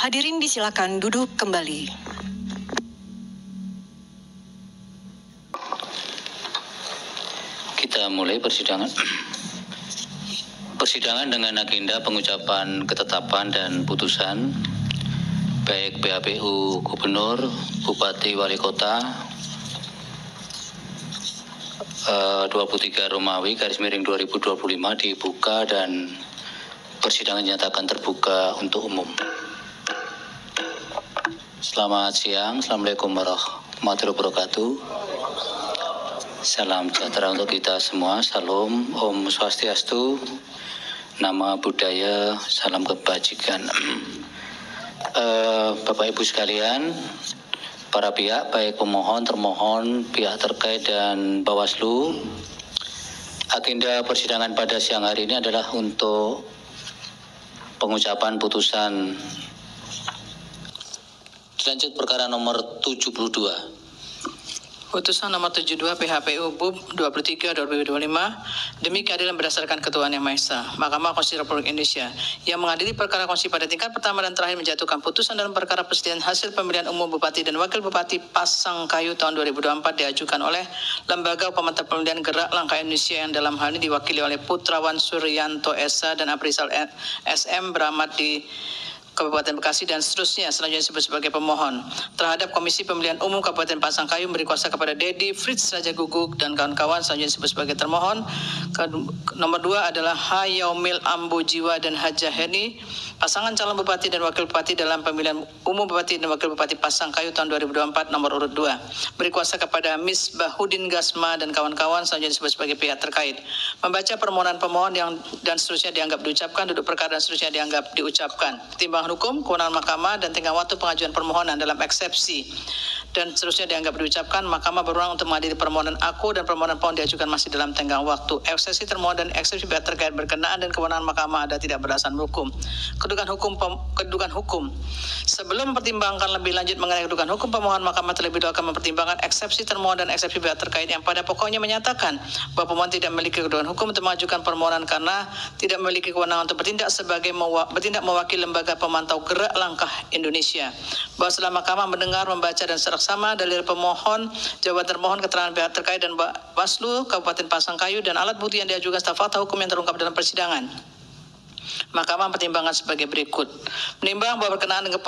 Hadirin disilakan duduk kembali. Kita mulai persidangan. Persidangan dengan agenda pengucapan ketetapan dan putusan baik PHPU Gubernur, Bupati, Wali Kota 23 Romawi /2025 dibuka dan persidangan dinyatakan terbuka untuk umum. Selamat siang, Assalamualaikum warahmatullahi wabarakatuh. Salam sejahtera untuk kita semua. Salam, Om Swastiastu, Nama Budaya, salam kebajikan. Bapak Ibu sekalian, para pihak baik pemohon, termohon, pihak terkait dan Bawaslu, agenda persidangan pada siang hari ini adalah untuk pengucapan putusan lanjut perkara nomor 72. Putusan nomor 72 PHPU BUB 23/2025 demi keadilan berdasarkan ketuhanan yang Maha Esa. Mahkamah Konstitusi Republik Indonesia yang mengadili perkara konstitusi pada tingkat pertama dan terakhir menjatuhkan putusan dalam perkara perselisihan hasil pemilihan umum Bupati dan Wakil Bupati Pasangkayu tahun 2024 diajukan oleh Lembaga Pemantau Pemilihan Gerak Langkah Indonesia yang dalam hal ini diwakili oleh Putrawan Suryanto Esa dan Aprisal SM beramat di Kabupaten Bekasi dan seterusnya disebut sebagai pemohon terhadap Komisi Pemilihan Umum Kabupaten Pasangkayu memberi kuasa kepada Dedi Fritz Raja Guguk dan kawan-kawan disebut sebagai termohon. Nomor 2 adalah Hayaumil Ambo Jiwa dan Hajah Heni pasangan calon Bupati dan Wakil Bupati dalam pemilihan umum Bupati dan Wakil Bupati Pasangkayu tahun 2024 nomor urut 2 beri kuasa kepada Misbahudin Gasma dan kawan-kawan disebut sebagai pihak terkait membaca permohonan pemohon yang dan seterusnya dianggap diucapkan, duduk perkara dan seterusnya dianggap diucapkan. Timbangan hukum, kewenangan mahkamah dan tenggang waktu pengajuan permohonan dalam eksepsi dan seterusnya dianggap diucapkan. Mahkamah berwenang untuk mengadili permohonan aku dan permohonan pemohon diajukan masih dalam tenggang waktu. Eksepsi termohon dan eksepsi pihak terkait berkenaan dan kewenangan mahkamah ada tidak berdasarkan hukum. Kedudukan hukum. Sebelum mempertimbangkan lebih lanjut mengenai kedudukan hukum pemohon, mahkamah terlebih dahulu akan mempertimbangkan eksepsi termohon dan eksepsi pihak terkait yang pada pokoknya menyatakan bahwa pemohon tidak memiliki kedudukan hukum untuk mengajukan permohonan karena tidak memiliki kewenangan untuk bertindak mewakili lembaga pemantau gerak langkah Indonesia. Bahwa setelah mahkamah mendengar, membaca dan seksama dalil pemohon, jawaban termohon, keterangan pihak terkait dan Bawaslu Kabupaten Pasangkayu dan alat bukti yang diajukan serta fakta hukum yang terungkap dalam persidangan, Mahkamah mempertimbangkan sebagai berikut. Menimbang bahwa berkenaan dengan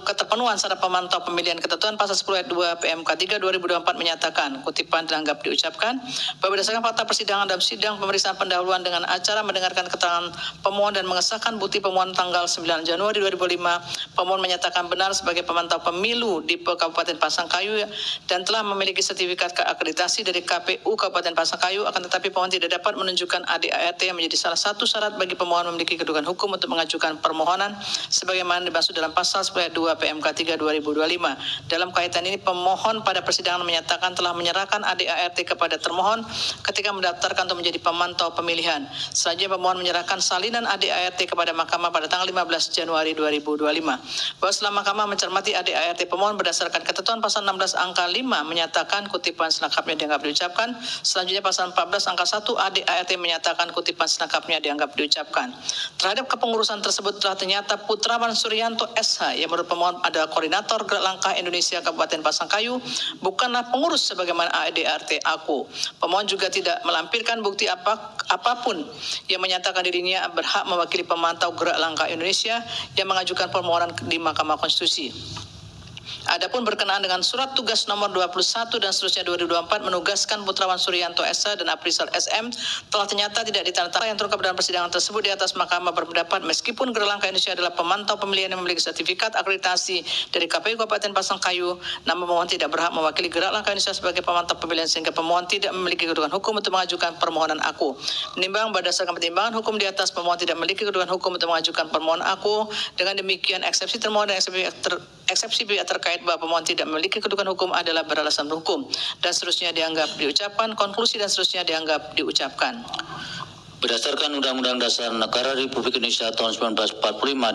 keterpenuhan syarat pemantau pemilihan ketentuan pasal 10 ayat 2 PMK 3 2024 menyatakan, kutipan dianggap diucapkan, bahwa berdasarkan fakta persidangan dalam sidang pemeriksaan pendahuluan dengan acara mendengarkan keterangan pemohon dan mengesahkan bukti pemohon tanggal 9 Januari 2005, pemohon menyatakan benar sebagai pemantau pemilu di Kabupaten Pasangkayu dan telah memiliki sertifikat akreditasi dari KPU Kabupaten Pasangkayu, akan tetapi pemohon tidak dapat menunjukkan ADART yang menjadi salah satu syarat bagi pemohon memiliki kedudukan hukum untuk mengajukan permohonan sebagaimana dimaksud dalam pasal 10 ayat 2 PMK 3 2025. Dalam kaitan ini pemohon pada persidangan menyatakan telah menyerahkan ADART kepada termohon ketika mendaftarkan untuk menjadi pemantau pemilihan. Selanjutnya pemohon menyerahkan salinan ADART kepada mahkamah pada tanggal 15 Januari 2025. Bahwa setelah mahkamah mencermati ADART pemohon berdasarkan ketentuan pasal 16 angka 5 menyatakan, kutipan selengkapnya dianggap diucapkan. Selanjutnya pasal 14 angka 1 ADART menyatakan, kutipan selengkapnya dianggap diucapkan. Terhadap kepengurusan tersebut telah ternyata Putrawan Suryanto SH yang menurut pemohon adalah koordinator gerak langkah Indonesia Kabupaten Pasangkayu bukanlah pengurus sebagaimana ADART aku. Pemohon juga tidak melampirkan bukti apapun yang menyatakan dirinya berhak mewakili pemantau gerak langkah Indonesia yang mengajukan permohonan di Mahkamah Konstitusi. Adapun berkenaan dengan surat tugas nomor 21 dan seterusnya 2024 menugaskan Putrawan Suryanto SH dan Aprisal SM telah ternyata tidak ditandatangani yang terungkap dalam persidangan tersebut. Di atas mahkamah berpendapat meskipun gerak langkah Indonesia adalah pemantau pemilihan yang memiliki sertifikat akreditasi dari KPU Kabupaten Pasangkayu, namun pemohon tidak berhak mewakili gerak langkah Indonesia sebagai pemantau pemilihan sehingga pemohon tidak memiliki kedudukan hukum untuk mengajukan permohonan aku. Menimbang berdasarkan pertimbangan hukum di atas, pemohon tidak memiliki kedudukan hukum untuk mengajukan permohonan aku. Dengan demikian eksepsi termohon dan eksepsi pihak terkait bahwa pemohon tidak memiliki kedudukan hukum adalah beralasan hukum dan seterusnya dianggap diucapkan. Konklusi dan seterusnya dianggap diucapkan. Berdasarkan Undang-Undang Dasar Negara Republik Indonesia tahun 1945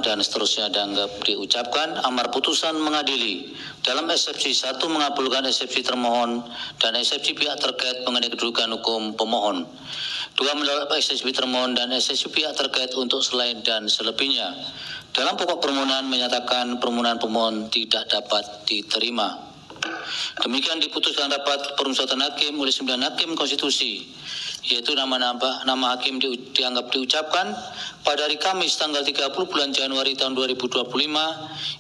dan seterusnya dianggap diucapkan, amar putusan mengadili dalam eksepsi 1 mengabulkan eksepsi termohon dan eksepsi pihak terkait mengenai kedudukan hukum pemohon. 2 menolak eksepsi termohon dan eksepsi pihak terkait untuk selain dan selebihnya. Dalam pokok permohonan menyatakan permohonan pemohon tidak dapat diterima. Demikian diputuskan rapat permusyawaratan hakim oleh 9 hakim konstitusi, yaitu nama hakim dianggap diucapkan pada hari Kamis tanggal 30 bulan Januari tahun 2025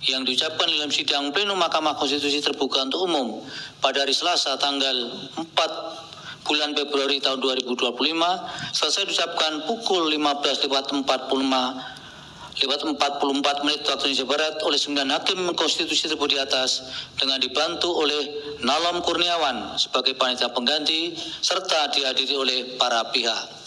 yang diucapkan dalam sidang plenum Mahkamah Konstitusi terbuka untuk umum pada hari Selasa tanggal 4 bulan Februari tahun 2025 selesai diucapkan pukul 15.44 menit waktu Indonesia Barat oleh 9 hakim konstitusi tersebut di atas dengan dibantu oleh Nalom Kurniawan sebagai panitia pengganti serta dihadiri oleh para pihak.